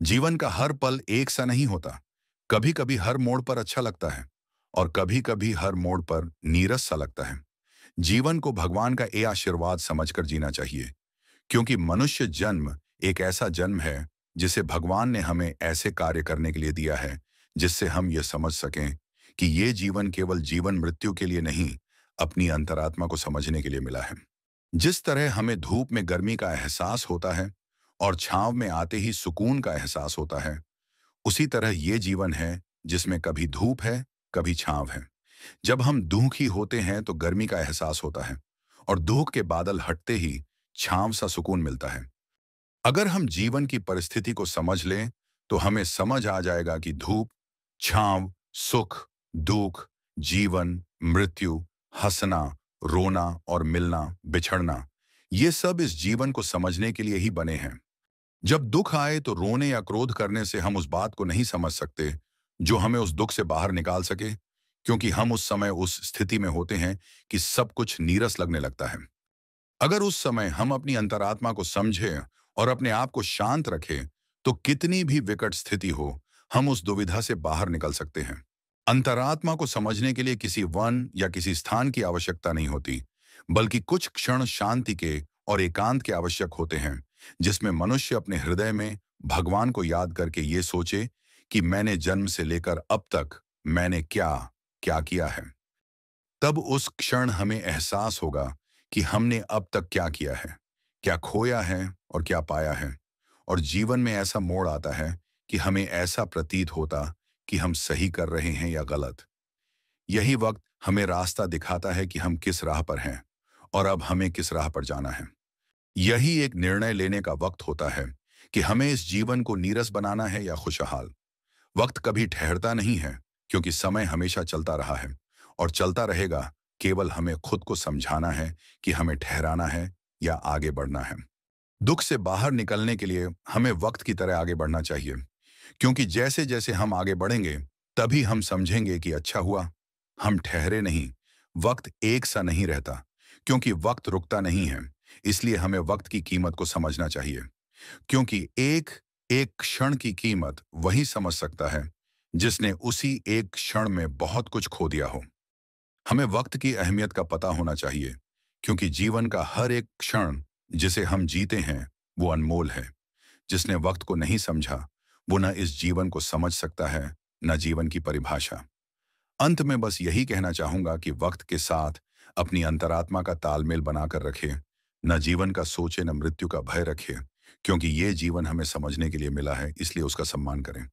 जीवन का हर पल एक सा नहीं होता। कभी कभी हर मोड़ पर अच्छा लगता है और कभी कभी हर मोड़ पर नीरस सा लगता है। जीवन को भगवान का ये आशीर्वाद समझकर जीना चाहिए, क्योंकि मनुष्य जन्म एक ऐसा जन्म है जिसे भगवान ने हमें ऐसे कार्य करने के लिए दिया है जिससे हम ये समझ सकें कि ये जीवन केवल जीवन मृत्यु के लिए नहीं, अपनी अंतरात्मा को समझने के लिए मिला है। जिस तरह हमें धूप में गर्मी का एहसास होता है और छांव में आते ही सुकून का एहसास होता है, उसी तरह ये जीवन है जिसमें कभी धूप है, कभी छांव है। जब हम दुखी होते हैं तो गर्मी का एहसास होता है और दुख के बादल हटते ही छांव सा सुकून मिलता है। अगर हम जीवन की परिस्थिति को समझ लें तो हमें समझ आ जाएगा कि धूप, छांव, सुख, दुख, जीवन, मृत्यु, हंसना, रोना और मिलना, बिछड़ना, ये सब इस जीवन को समझने के लिए ही बने हैं। जब दुख आए तो रोने या क्रोध करने से हम उस बात को नहीं समझ सकते जो हमें उस दुख से बाहर निकाल सके, क्योंकि हम उस समय उस स्थिति में होते हैं कि सब कुछ नीरस लगने लगता है। अगर उस समय हम अपनी अंतरात्मा को समझें और अपने आप को शांत रखें, तो कितनी भी विकट स्थिति हो, हम उस दुविधा से बाहर निकल सकते हैं। अंतरात्मा को समझने के लिए किसी वन या किसी स्थान की आवश्यकता नहीं होती, बल्कि कुछ क्षण शांति के और एकांत के आवश्यक होते हैं, जिसमें मनुष्य अपने हृदय में भगवान को याद करके ये सोचे कि मैंने जन्म से लेकर अब तक मैंने क्या क्या किया है। तब उस क्षण हमें एहसास होगा कि हमने अब तक क्या किया है, क्या खोया है और क्या पाया है। और जीवन में ऐसा मोड़ आता है कि हमें ऐसा प्रतीत होता कि हम सही कर रहे हैं या गलत। यही वक्त हमें रास्ता दिखाता है कि हम किस राह पर हैं और अब हमें किस राह पर जाना है। यही एक निर्णय लेने का वक्त होता है कि हमें इस जीवन को नीरस बनाना है या खुशहाल। वक्त कभी ठहरता नहीं है, क्योंकि समय हमेशा चलता रहा है और चलता रहेगा। केवल हमें खुद को समझाना है कि हमें ठहराना है या आगे बढ़ना है। दुख से बाहर निकलने के लिए हमें वक्त की तरह आगे बढ़ना चाहिए, क्योंकि जैसे जैसे हम आगे बढ़ेंगे तभी हम समझेंगे कि अच्छा हुआ हम ठहरे नहीं। वक्त एक सा नहीं रहता, क्योंकि वक्त रुकता नहीं है। इसलिए हमें वक्त की कीमत को समझना चाहिए, क्योंकि एक एक क्षण की कीमत वही समझ सकता है जिसने उसी एक क्षण में बहुत कुछ खो दिया हो। हमें वक्त की अहमियत का पता होना चाहिए, क्योंकि जीवन का हर एक क्षण जिसे हम जीते हैं वो अनमोल है। जिसने वक्त को नहीं समझा वो न इस जीवन को समझ सकता है, न जीवन की परिभाषा। अंत में बस यही कहना चाहूंगा कि वक्त के साथ अपनी अंतरात्मा का तालमेल बनाकर रखें। न जीवन का सोचे, न मृत्यु का भय रखें, क्योंकि ये जीवन हमें समझने के लिए मिला है, इसलिए उसका सम्मान करें।